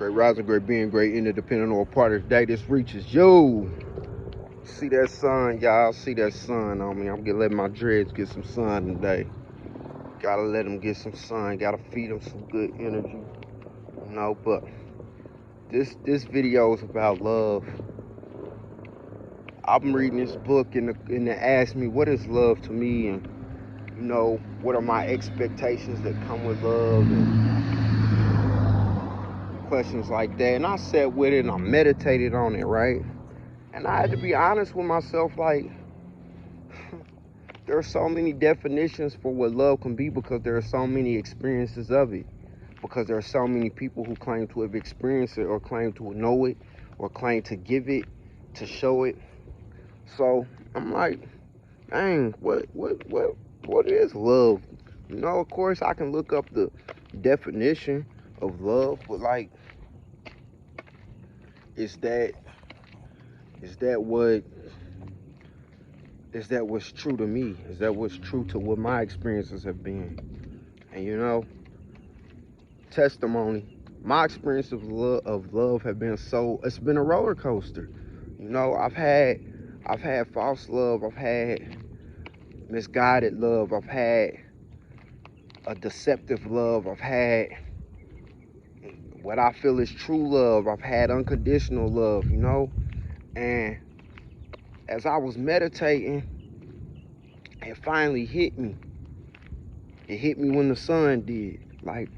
Great rising, great being, great interdependent on part of the day. This reaches you. See that sun, y'all. See that sun on me. I'm gonna let my dreads get some sun today. Gotta let them get some sun. Gotta feed them some good energy. But this video is about love. I'm reading this book and it asked me, what is love to me? And what are my expectations that come with love? And questions like that. And I sat with it and I meditated on it, right? And I had to be honest with myself, like, there are so many definitions for what love can be because there are so many experiences of it. Because there are so many people who claim to have experienced it or claim to know it or claim to give it, to show it. So I'm like, dang, what is love? Of course I can look up the definition of love, but like, is that what's true to me? Is that what's true to what my experiences have been? And testimony, my experience of love have been it's been a roller coaster. I've had false love, I've had misguided love, I've had a deceptive love, I've had what I feel is true love, I've had unconditional love, and as I was meditating, it finally hit me. It hit me when the sun did. Like,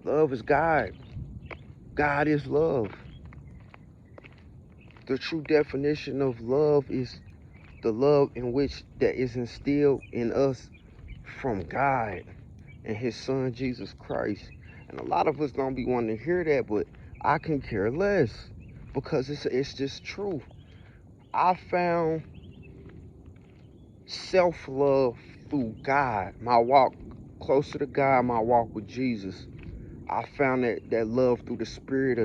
love is God. God is love. The true definition of love is the love in which that is instilled in us from God and his son, Jesus Christ. And a lot of us don't be wanting to hear that, but I can care less because it's just true. I found self-love through God. My walk closer to God, my walk with Jesus. I found that love through the spirit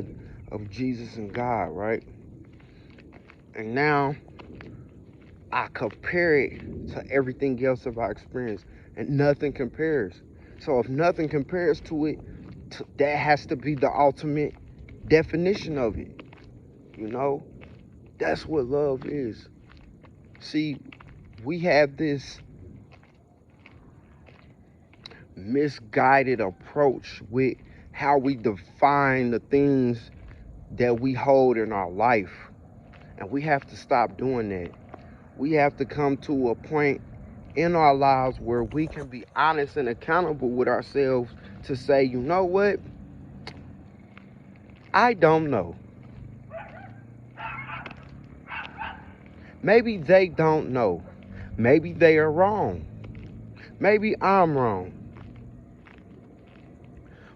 of Jesus and God, right? And now I compare it to everything else of our experience, and nothing compares. So if nothing compares to it, that has to be the ultimate definition of it. That's what love is. See, we have this misguided approach with how we define the things that we hold in our life. And we have to stop doing that. We have to come to a point in our lives where we can be honest and accountable with ourselves to say, you know what? I don't know. Maybe they don't know. Maybe they are wrong. Maybe I'm wrong.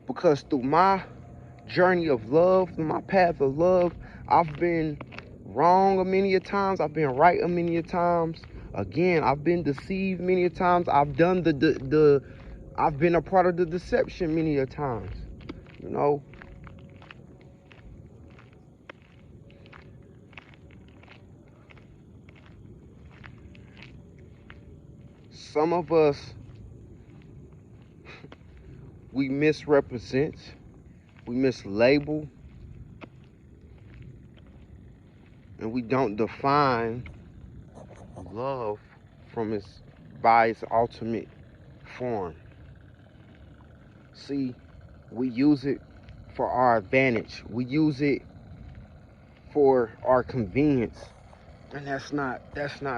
Because through my journey of love, through my path of love, I've been wrong many a times. I've been right many a times. Again, I've been deceived many a times. I've done I've been a part of the deception many a times. Some of us, we misrepresent, we mislabel, and we don't define love by its ultimate form. See, we use it for our advantage. We use it for our convenience. And that's not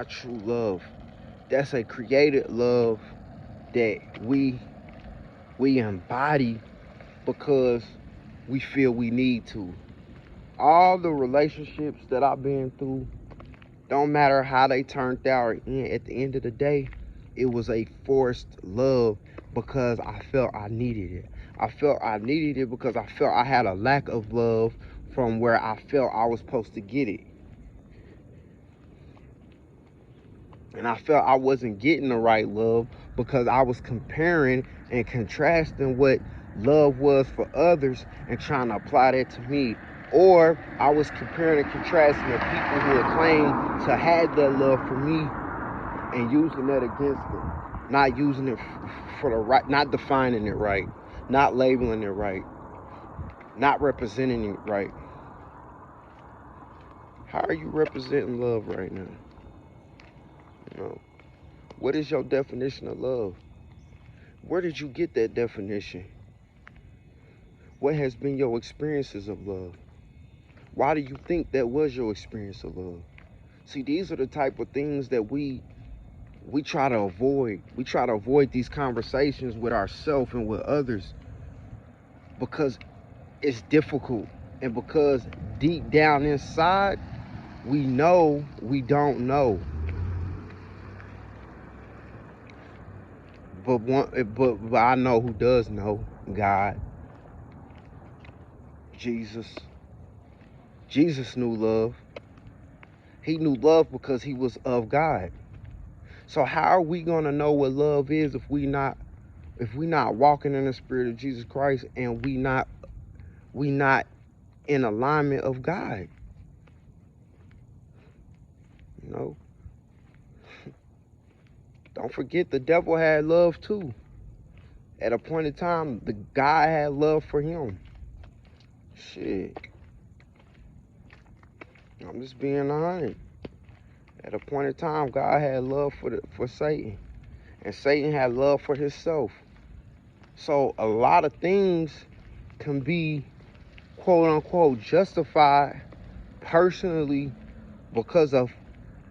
true love. That's a created love that we embody because we feel we need to. All the relationships that I've been through, don't matter how they turned out, at the end of the day, it was a forced love because I felt I needed it. I felt I needed it because I felt I had a lack of love from where I felt I was supposed to get it. And I felt I wasn't getting the right love because I was comparing and contrasting what love was for others and trying to apply that to me. Or I was comparing and contrasting the people who had claimed to have that love for me and using that against them. Not using it for the right, not defining it right, not labeling it right. not representing it right. How are you representing love right now? You know, what is your definition of love? Where did you get that definition? What has been your experiences of love? Why do you think that was your experience of love? See, these are the type of things that we try to avoid. We try to avoid these conversations with ourselves and with others because it's difficult, and because deep down inside we know we don't know. But I know who does know. God. Jesus knew love. He knew love because he was of God. So how are we gonna know what love is if we not walking in the spirit of Jesus Christ, and we not in alignment of God? You know, don't forget the devil had love too. At a point in time, the guy had love for him. Shit, I'm just being honest. At a point in time, God had love for Satan, and Satan had love for himself. So a lot of things can be, quote unquote, justified personally because of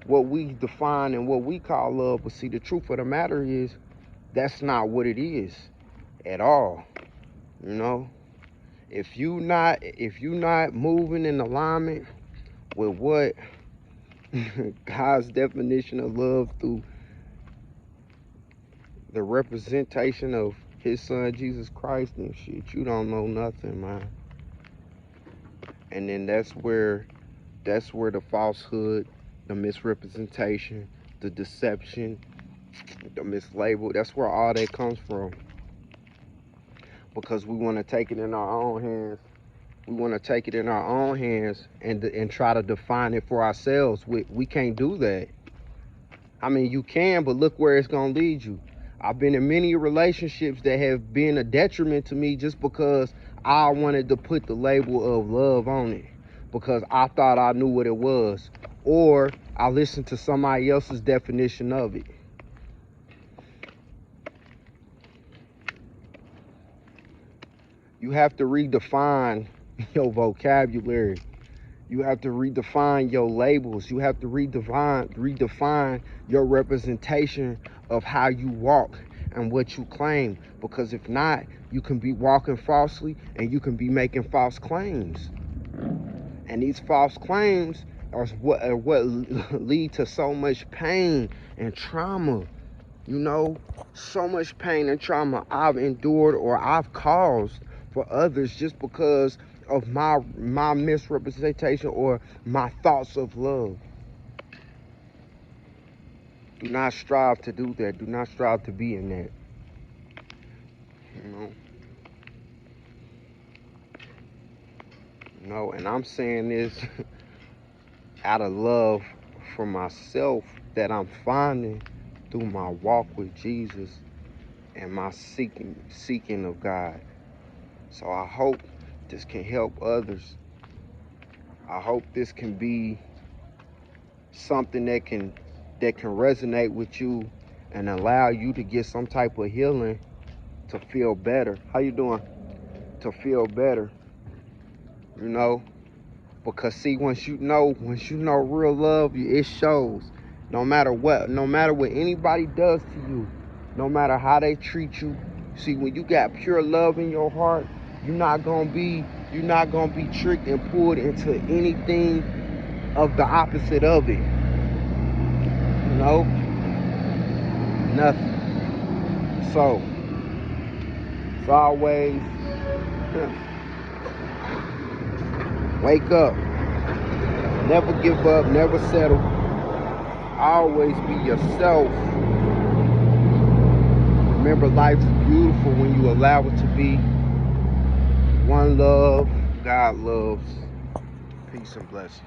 what we define and what we call love. But see, the truth of the matter is that's not what it is at all. You know, if you not moving in alignment with what God's definition of love through the representation of his son Jesus Christ, and shit, you don't know nothing, man. And then that's where the falsehood, the misrepresentation, the deception, the mislabel, that's where all that comes from. Because we want to take it in our own hands. We want to take it in our own hands and try to define it for ourselves. We can't do that. I mean, you can, but look where it's going to lead you. I've been in many relationships that have been a detriment to me just because I wanted to put the label of love on it, because I thought I knew what it was, or I listened to somebody else's definition of it. You have to redefine your vocabulary. You have to redefine your labels. You have to redefine your representation of how you walk and what you claim. Because if not, you can be walking falsely and you can be making false claims. And these false claims are what lead to so much pain and trauma. You know, so much pain and trauma I've endured or I've caused for others just because of my misrepresentation or my thoughts of love. Do not strive to do that. Do not strive to be in that. You know, and I'm saying this out of love for myself that I'm finding through my walk with Jesus and my seeking of God. So I hope this can help others. I hope this can be something that can resonate with you and allow you to get some type of healing to feel better. How you doing? To feel better. You know? Because see, once you know real love, it shows. No matter what anybody does to you, no matter how they treat you. See, when you got pure love in your heart, you're not gonna be tricked and pulled into anything of the opposite of it. You know? Nothing. So, it's always wake up. Never give up, never settle. Always be yourself. Remember, life's beautiful when you allow it to be. One love, God loves. Peace and blessings.